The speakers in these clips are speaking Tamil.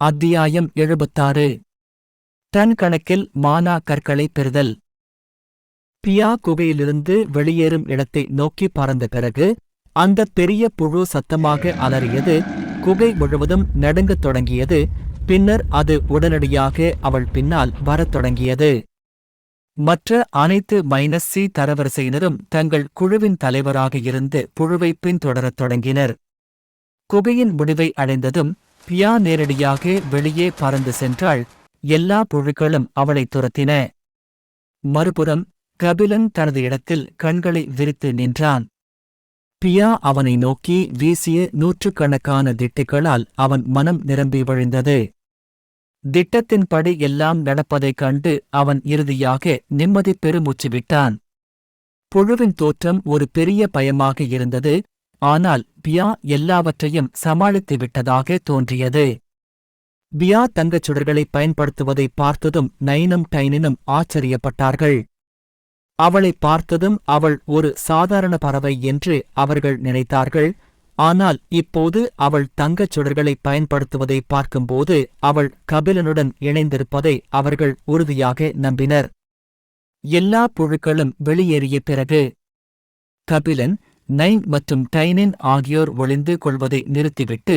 அத்தியாயம் 76. டன் கணக்கில் மானா கற்களை பெறுதல். பியா குகையிலிருந்து வெளியேறும் இடத்தை நோக்கி பறந்த பிறகு அந்தப் பெரிய புழு சத்தமாக அலறியது. குகை முழுவதும் நடுங்கத் தொடங்கியது. பின்னர் அது உடனடியாக அவள் பின்னால் வரத் தொடங்கியது. மற்ற அனைத்து -C தரவரிசையினரும் தங்கள் குழுவின் தலைவராக இருந்து புழுவைப் பின்தொடரத் தொடங்கினர். குகையின் முடிவை அடைந்ததும் பியா நேரடியாக வெளியே பறந்து சென்றாள். எல்லா புழுக்களும் அவளைத் துரத்தின. மறுபுறம் கபிலன் தனது இடத்தில் கண்களை விரித்து நின்றான். பியா அவனை நோக்கி வீசிய நூற்றுக்கணக்கான திட்டுகளால் அவன் மனம் நிரம்பி வழிந்தது. திட்டத்தின்படி எல்லாம் நடப்பதைக் கண்டு அவன் இறுதியாக நிம்மதி பெருமூச்சு விட்டான். புழுவின் தோற்றம் ஒரு பெரிய பயமாக இருந்தது. ஆனால் பியா எல்லாவற்றையும் சமாளித்து விட்டதாக தோன்றியது. பியா தங்கச் சுடர்களை பயன்படுத்துவதை பார்த்ததும் நைனும் டைனினும் ஆச்சரியப்பட்டார்கள். அவளை பார்த்ததும் அவள் ஒரு சாதாரண பறவை என்று அவர்கள் நினைத்தார்கள். ஆனால் இப்போது அவள் தங்கச் சுடர்களை பயன்படுத்துவதை பார்க்கும்போது அவள் கபிலனுடன் இணைந்திருப்பதை அவர்கள் உறுதியாக நம்பினர். எல்லா புழுக்களும் வெளியேறிய பிறகு கபிலன், நைன் மற்றும் டைனின் ஆகியோர் ஒளிந்து கொள்வதை நிறுத்திவிட்டு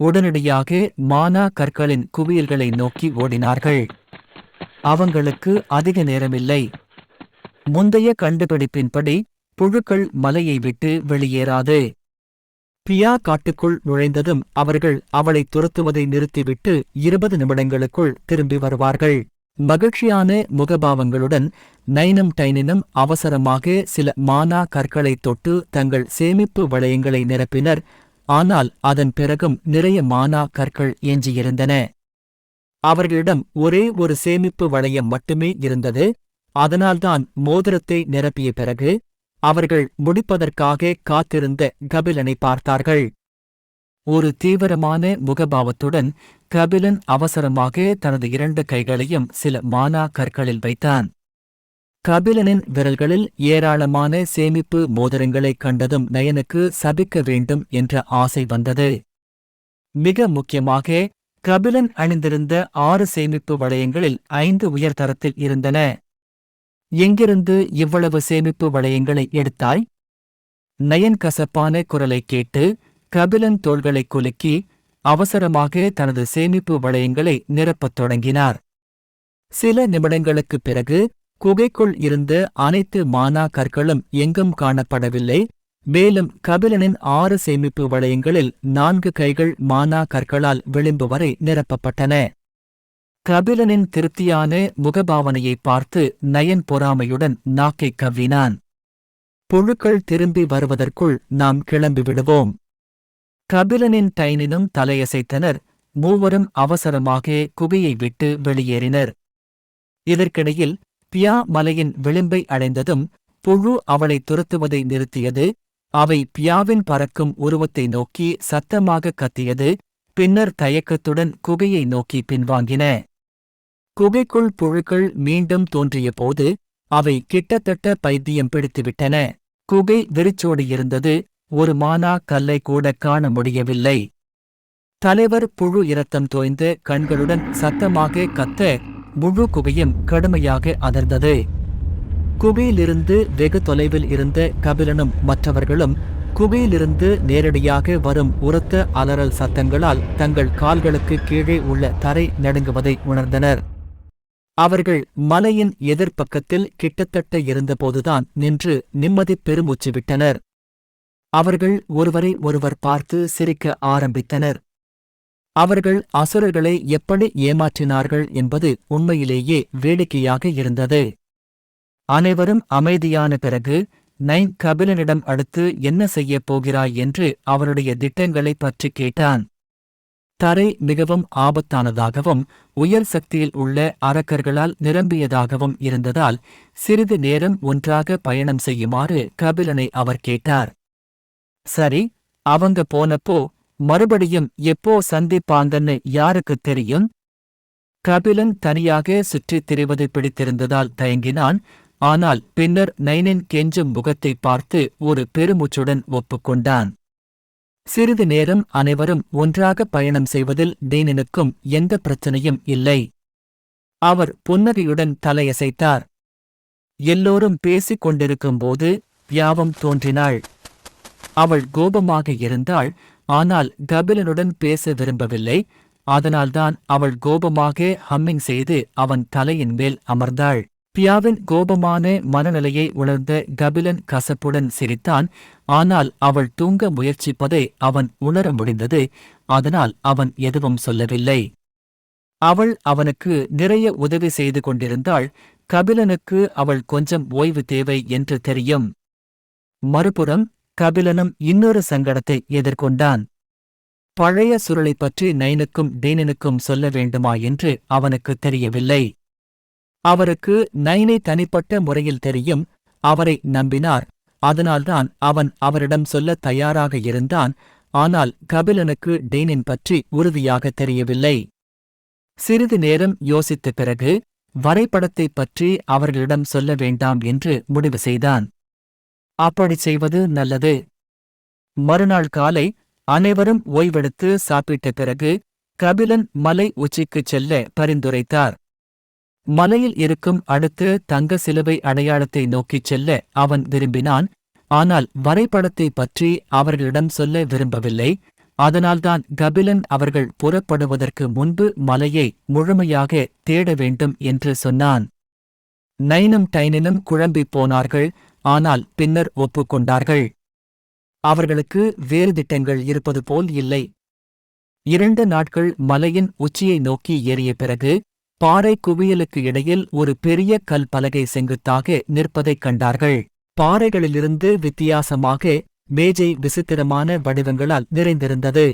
உடனடியாக மானா கற்களின் குவியல்களை நோக்கி ஓடினார்கள். அவங்களுக்கு அதிக நேரமில்லை. முந்தைய கண்டுபிடிப்பின்படி புழுக்கள் மலையை விட்டு வெளியேறாது. பியா காட்டுக்குள் நுழைந்ததும் அவர்கள் அவளை துரத்துவதை நிறுத்திவிட்டு 20 நிமிடங்களுக்குள் திரும்பி வருவார்கள். மகிழ்ச்சியான முகபாவங்களுடன் நைனும் டைனினும் அவசரமாக சில மானா கற்களைத் தொட்டு தங்கள் சேமிப்பு வளையங்களை நிரப்பினர். ஆனால் அதன் பிறகும் நிறைய மானா கற்கள் எஞ்சியிருந்தன. அவர்களிடம் ஒரே ஒரு சேமிப்பு வளையம் மட்டுமே இருந்தது. அதனால்தான் மோதிரத்தை நிரப்பிய பிறகு அவர்கள் முடிப்பதற்காக காத்திருந்த கபிலனை பார்த்தார்கள். ஒரு தீவிரமான முகபாவத்துடன் கபிலன் அவசரமாக தனது 2 கைகளையும் சில மானா கற்களில் வைத்தான். கபிலனின் விரல்களில் ஏராளமான சேமிப்பு மோதிரங்களைக் கண்டதும் நயனுக்கு சபிக்க வேண்டும் என்ற ஆசை வந்தது. மிக முக்கியமாக கபிலன் அணிந்திருந்த 6 சேமிப்பு வளையங்களில் 5 உயர்தரத்தில் இருந்தன. எங்கிருந்து இவ்வளவு சேமிப்பு வளையங்களை எடுத்தாய்? நயன் கசப்பான குரலைக் கேட்டு கபிலன் தோள்களைக் குலுக்கி அவசரமாக தனது சேமிப்பு வளையங்களை நிரப்பத் தொடங்கினார். சில நிமிடங்களுக்குப் பிறகு குகைக்குள் இருந்த அனைத்து மானா கற்களும் எங்கும் காணப்படவில்லை. மேலும் கபிலனின் 6 சேமிப்பு வளையங்களில் 4 கைகள் மானா கற்களால் விளிம்பு வரை நிரப்பப்பட்டன. கபிலனின் திருப்தியான முகபாவனையை பார்த்து நயன் பொறாமையுடன் நாக்கைக் கவ்வினான். புழுக்கள் திரும்பி வருவதற்குள் நாம் கிளம்பிவிடுவோம். கபிலனின் டைனினும் தலையசைத்தனர். மூவரும் அவசரமாக குகையை விட்டு வெளியேறினர். இதற்கிடையில் பியா மலையின் விளிம்பை அடைந்ததும் புழு அவளை துரத்துவதை நிறுத்தியது. அவை பியாவின் பறக்கும் உருவத்தை நோக்கி சத்தமாக கத்தியது. பின்னர் தயக்கத்துடன் குகையை நோக்கி பின்வாங்கின. குகைக்குள் புழுக்கள் மீண்டும் தோன்றியபோது அவை கிட்டத்தட்ட பைத்தியம் பிடித்துவிட்டன. குகை விரிச்சோடியிருந்தது. ஒரு மானா கல்லை கூட காண முடியவில்லை. தலைவர் புழு இரத்தம் தோய்ந்த கண்களுடன் சத்தமாக கத்த முழு குகையும் கடுமையாக அதிர்ந்தது. குகையிலிருந்து வெகு தொலைவில் இருந்த கபிலனும் மற்றவர்களும் குகையிலிருந்து நேரடியாக வரும் உரத்த அலறல் சத்தங்களால் தங்கள் கால்களுக்கு கீழே உள்ள தரை நடுங்குவதை உணர்ந்தனர். அவர்கள் மலையின் எதிர்ப்பக்கத்தில் கிட்டத்தட்ட இருந்தபோதுதான் நின்று நிம்மதி பெருமூச்சு விட்டனர். அவர்கள் ஒருவரை ஒருவர் பார்த்து சிரிக்க ஆரம்பித்தனர். அவர்கள் அசுரர்களை எப்படி ஏமாற்றினார்கள் என்பது உண்மையிலேயே வேடிக்கையாக இருந்தது. அனைவரும் அமைதியான பிறகு நைன் கபிலனிடம் அடுத்து என்ன செய்யப் போகிறாய் என்று அவருடைய திட்டங்களைப் பற்றி கேட்டான். தரை மிகவும் ஆபத்தானதாகவும் உயர் சக்தியில் உள்ள அரக்கர்களால் நிரம்பியதாகவும் இருந்ததால் சிறிது நேரம் ஒன்றாக பயணம் செய்யுமாறு கபிலனை அவர் கேட்டார். சரி, அவங்க போனப்போ மறுபடியும் எப்போ சந்திப்பாங்கன்னு யாருக்குத் தெரியும்? கபிலன் தனியாக சுற்றித் திரிவது பிடித்திருந்ததால் தயங்கினான். ஆனால் பின்னர் நைனின் கெஞ்சும் முகத்தை பார்த்து ஒரு பெருமூச்சுடன் ஒப்புக்கொண்டான். சிறிது நேரம் அனைவரும் ஒன்றாக பயணம் செய்வதில் டெய்னினுக்கும் எந்த பிரச்சனையும் இல்லை. அவர் புன்னகையுடன் தலையசைத்தார். எல்லோரும் பேசிக் கொண்டிருக்கும்போது பியாவும் தோன்றினாள். அவள் கோபமாக இருந்தாள், ஆனால் கபிலனுடன் பேச விரும்பவில்லை. அதனால்தான் அவள் கோபமாக ஹம்மிங் செய்து அவன் தலையின் மேல் அமர்ந்தாள். பியாவின் கோபமான மனநிலையை உணர்ந்த கபிலன் கசப்புடன் சிரித்தான். ஆனால் அவள் தூங்க முயற்சிப்பதை அவன் உணர முடிந்தது. அதனால் அவன் எதுவும் சொல்லவில்லை. அவள் அவனுக்கு நிறைய உதவி செய்து கொண்டிருந்தாள். கபிலனுக்கு அவள் கொஞ்சம் ஓய்வு தேவை என்று தெரியும். மறுபுறம் கபிலனும் இன்னொரு சங்கடத்தை எதிர்கொண்டான். பழைய சுருளை பற்றி நைனுக்கும் டெய்னினுக்கும் சொல்ல வேண்டுமா என்று அவனுக்கு தெரியவில்லை. அவருக்கு நைனை தனிப்பட்ட முறையில் தெரியும். அவரை நம்பினார். அதனால்தான் அவன் அவரிடம் சொல்ல தயாராக இருந்தான். ஆனால் கபிலனுக்கு டெய்னின் பற்றி உறுதியாக தெரியவில்லை. சிறிது நேரம் யோசித்த பிறகு வரைபடத்தைப் பற்றி அவர்களிடம் சொல்ல வேண்டாம் என்று முடிவு செய்தான். அப்படிச் செய்வது நல்லது. மறுநாள் காலை அனைவரும் ஓய்வெடுத்து சாப்பிட்ட பிறகு கபிலன் மலை உச்சிக்குச் செல்ல பரிந்துரைத்தார். மலையில் இருக்கும் அடுத்த தங்க சிலுவை அடையாளத்தை நோக்கிச் செல்ல அவன் விரும்பினான். ஆனால் வரைபடத்தைப் பற்றி அவர்களிடம் சொல்ல விரும்பவில்லை. அதனால்தான் கபிலன் அவர்கள் புறப்படுவதற்கு முன்பு மலையை முழுமையாக தேட வேண்டும் என்று சொன்னான். நைனும் டைனினும் குழம்பிப் போனார்கள். ஆனால் பின்னர் ஒப்புக்கொண்டார்கள். அவர்களுக்கு வேறு திட்டங்கள் இருப்பது போல் இல்லை. 2 நாட்கள் மலையின் உச்சியை நோக்கி ஏறிய பிறகு பாறை குவியலுக்கு இடையில் ஒரு பெரிய கல் பலகை செங்குத்தாக நிற்பதைக் கண்டார்கள். பாறைகளிலிருந்து வித்தியாசமாக மேஜை விசித்திரமான வடிவங்களால் நிறைந்திருந்தது.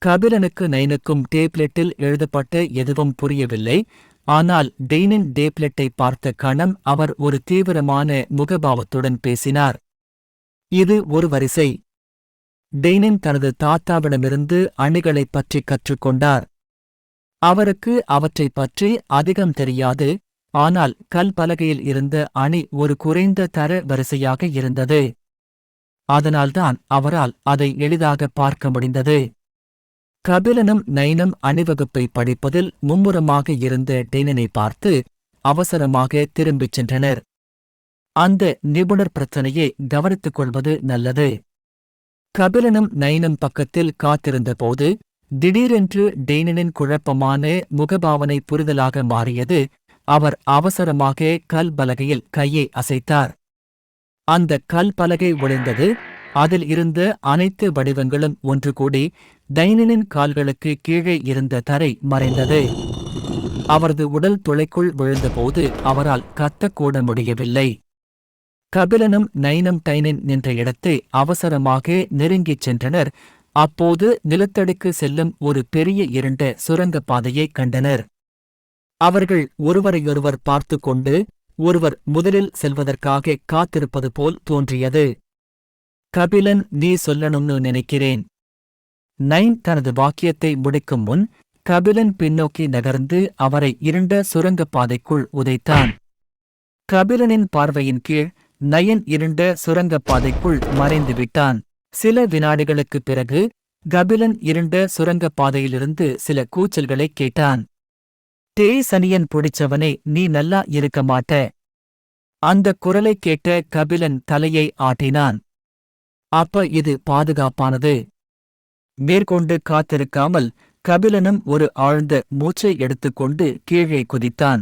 கபிலனுக்கு நைனுக்கும் டேப்லெட்டில் எழுதப்பட்ட எதுவும் புரியவில்லை. ஆனால் டெய்னின் டேப்லெட்டை பார்த்த கணம் அவர் ஒரு தீவிரமான முகபாவத்துடன் பேசினார். இது ஒரு வரிசை. டெய்னின் தனது தாத்தாவிடமிருந்து அணிகளைப் பற்றி கற்றுக்கொண்டார். அவருக்கு அவற்றைப் பற்றி அதிகம் தெரியாது. ஆனால் கல் பலகையில் இருந்த அணி ஒரு குறைந்த தர வரிசையாக இருந்தது. அதனால்தான் அவரால் அதை எளிதாக பார்க்க முடிந்தது. கபிலனும் நைனும் அணிவகுப்பை படிப்பதில் மும்முரமாக இருந்த டெய்னினை பார்த்து அவசரமாக திரும்பிச் சென்றனர். அந்த நிபுணர் பிரச்சனையை கவனித்துக் கொள்வது நல்லது. கபிலனும் நைனும் பக்கத்தில் காத்திருந்தபோது திடீரென்று டெய்னினின் குழப்பமான முகபாவனை புரிதலாக மாறியது. அவர் அவசரமாக கல் பலகையில் கையை அசைத்தார். அந்த கல் பலகை உடைந்தது. அதில் இருந்த அனைத்து வடிவங்களும் ஒன்று கூடி டைனினின் கால்களுக்கு கீழே இருந்த தரை மறைந்தது. அவரது உடல் துளைக்குள் விழுந்தபோது அவரால் கத்தக்கூட முடியவில்லை. கபிலனும் நைனும் டைனின் நின்ற இடத்தை அவசரமாக நெருங்கிச் சென்றனர். அப்போது நிலத்தடிக்கு செல்லும் ஒரு பெரிய இருண்ட சுரங்கப் பாதையைக் கண்டனர். அவர்கள் ஒருவரையொருவர் பார்த்து கொண்டு ஒருவர் முதலில் செல்வதற்காக காத்திருப்பது போல் தோன்றியது. கபிலன், நீ சொல்லணும்னு நினைக்கிறேன். நைன் தனது வாக்கியத்தை முடிக்கும் முன் கபிலன் பின்னோக்கி நகர்ந்து அவரை இருண்ட சுரங்கப் பாதைக்குள் உதைத்தான். கபிலனின் பார்வையின் கீழ் நயன் இருண்ட சுரங்கப் பாதைக்குள் மறைந்து விட்டான். சில வினாடிகளுக்குப் பிறகு கபிலன் இருண்ட சுரங்கப் பாதையிலிருந்து சில கூச்சல்களைக் கேட்டான். டேய் சனியன் புடிச்சவனே, நீ நல்லா இருக்க மாட்ட. அந்தக் குரலைக் கேட்ட கபிலன் தலையை ஆட்டினான். அப்ப இது பாதுகாப்பானது. மேற்கொண்டு காத்திருக்காமல் கபிலனும் ஒரு ஆழ்ந்த மூச்சை எடுத்துக்கொண்டு கீழே குதித்தான்.